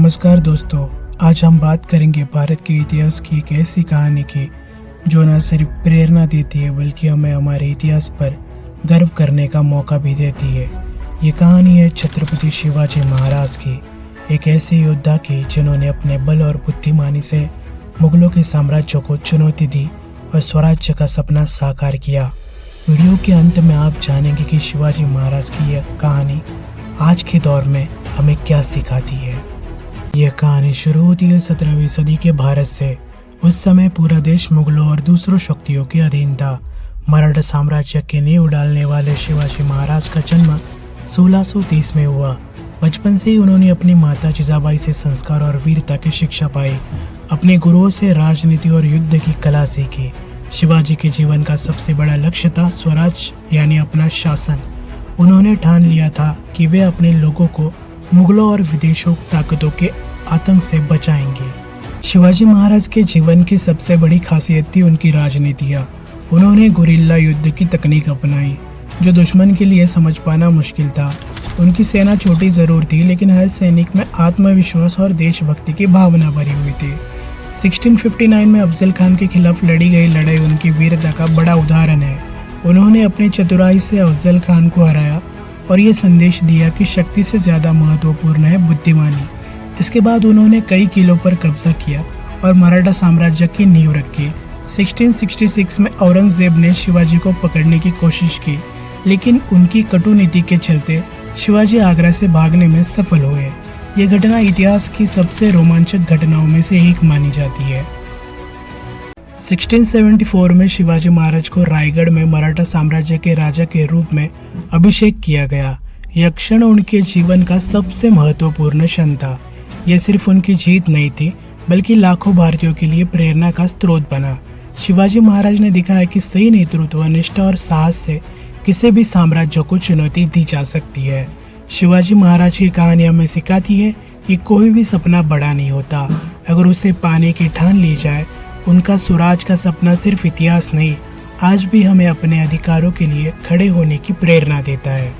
नमस्कार दोस्तों, आज हम बात करेंगे भारत के इतिहास की एक ऐसी कहानी की जो न सिर्फ प्रेरणा देती है बल्कि हमें हमारे इतिहास पर गर्व करने का मौका भी देती है। ये कहानी है छत्रपति शिवाजी महाराज की, एक ऐसे योद्धा की जिन्होंने अपने बल और बुद्धिमानी से मुगलों के साम्राज्य को चुनौती दी और स्वराज्य का सपना साकार किया। वीडियो के अंत में आप जानेंगे कि शिवाजी महाराज की यह कहानी आज के दौर में हमें क्या सिखाती है। यह कहानी शुरू होती है 17वीं सदी के भारत से। उस समय पूरा देश मुगलों और दूसरों शक्तियों के अधीन था। मराठा साम्राज्य की नींव डालने वाले शिवाजी महाराज का जन्म 1630 में हुआ। बचपन से ही उन्होंने अपनी माता जिजाबाई से संस्कार और वीरता की शिक्षा पाई। अपने गुरुओं से राजनीति और युद्ध की कला सीखी। शिवाजी के जीवन का सबसे बड़ा लक्ष्य था स्वराज यानी अपना शासन। उन्होंने ठान लिया था कि वे अपने लोगों को मुगलों और विदेशों ताकतों के आतंक से बचाएंगे। शिवाजी महाराज के जीवन की सबसे बड़ी खासियत थी उनकी राजनीतियाँ। उन्होंने गुरिल्ला युद्ध की तकनीक अपनाई जो दुश्मन के लिए समझ पाना मुश्किल था। उनकी सेना छोटी जरूर थी लेकिन हर सैनिक में आत्मविश्वास और देशभक्ति की भावना भरी हुई थी। 1659 में अफजल खान के खिलाफ लड़ी गई लड़ाई उनकी वीरता का बड़ा उदाहरण है। उन्होंने अपनी चतुराई से अफजल खान को हराया और ये संदेश दिया कि शक्ति से ज़्यादा महत्वपूर्ण है बुद्धिमानी। इसके बाद उन्होंने कई किलों पर कब्जा किया और मराठा साम्राज्य की नींव रखी। 1666 में औरंगजेब ने शिवाजी को पकड़ने की कोशिश की लेकिन उनकी कटु नीति के चलते शिवाजी आगरा से भागने में सफल हुए। ये घटना इतिहास की सबसे रोमांचक घटनाओं में से एक मानी जाती है। 1674 में शिवाजी महाराज को रायगढ़ में मराठा साम्राज्य के राजा के रूप में अभिषेक किया गया। यह क्षण उनके जीवन का सबसे महत्वपूर्ण क्षण था। यह सिर्फ उनकी जीत नहीं थी बल्कि लाखों भारतीयों के लिए प्रेरणा का स्रोत बना। शिवाजी महाराज ने दिखाया कि सही नेतृत्व, निष्ठा और साहस से किसी भी साम्राज्य को चुनौती दी जा सकती है। शिवाजी महाराज की कहानी हमें सिखाती है कि कोई भी सपना बड़ा नहीं होता, अगर उसे पाने की ठान ली जाए। उनका स्वराज का सपना सिर्फ इतिहास नहीं, आज भी हमें अपने अधिकारों के लिए खड़े होने की प्रेरणा देता है।